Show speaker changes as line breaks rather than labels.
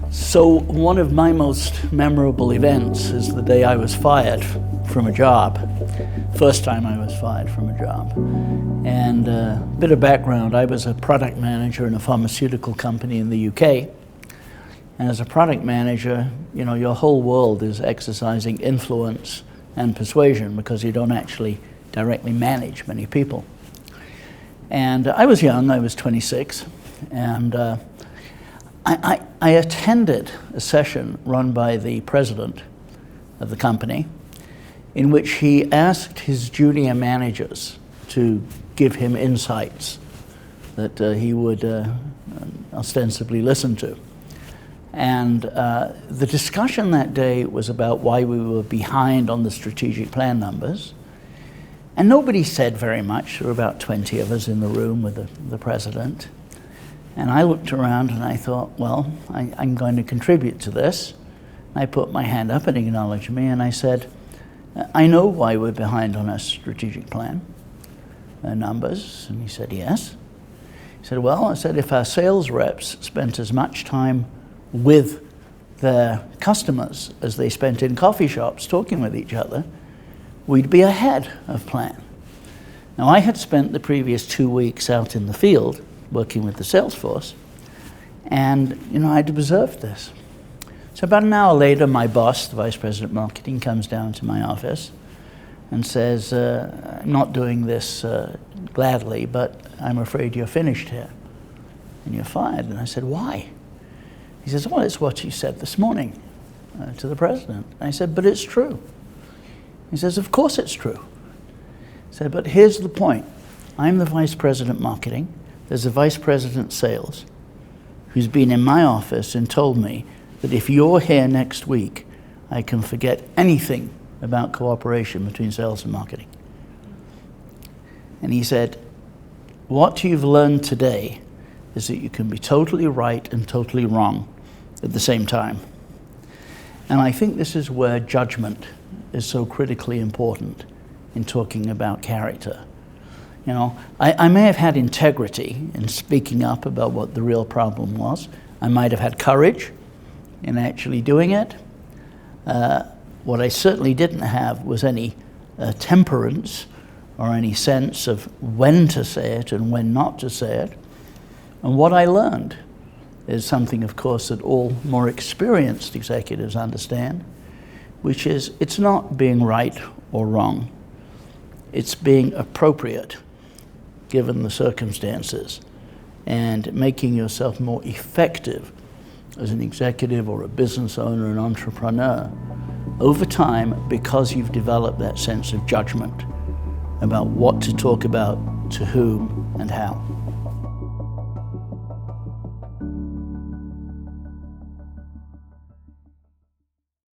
So one of my most memorable events is the day I was fired from a job. First time I was fired from a job. And a bit of background, I was a product manager in a pharmaceutical company in the UK. And as a product manager, you know, your whole world is exercising influence and persuasion because you don't actually directly manage many people. And I was young, I was 26, and I attended a session run by the president of the company in which he asked his junior managers to give him insights that he would ostensibly listen to. And the discussion that day was about why we were behind on the strategic plan numbers. And nobody said very much. There were about 20 of us in the room with the president. And I looked around and I thought, well, I'm going to contribute to this. I put my hand up and acknowledged me, and I said, I know why we're behind on our strategic plan numbers. And he said, yes. He said, well, I said, if our sales reps spent as much time with their customers as they spent in coffee shops talking with each other, we'd be ahead of plan. Now, I had spent the previous 2 weeks out in the field working with the sales force, and you know, I'd observed this. So about an hour later, my boss, the vice president of marketing, comes down to my office and says, I'm not doing this gladly, but I'm afraid you're finished here and you're fired. And I said, why? He says, well, it's what you said this morning to the president. I said, but it's true. He says, of course it's true. I said, but here's the point. I'm the vice president marketing. There's a vice president sales who's been in my office and told me that if you're here next week, I can forget anything about cooperation between sales and marketing. And he said, what you've learned today is that you can be totally right and totally wrong at the same time. And I think this is where judgment is so critically important in talking about character. You know, I may have had integrity in speaking up about what the real problem was. I might have had courage in actually doing it. What I certainly didn't have was any temperance or any sense of when to say it and when not to say it. And what I learned is something, of course, that all more experienced executives understand, which is it's not being right or wrong. It's being appropriate given the circumstances and making yourself more effective as an executive or a business owner, an entrepreneur, over time because you've developed that sense of judgment about what to talk about, to whom, and how.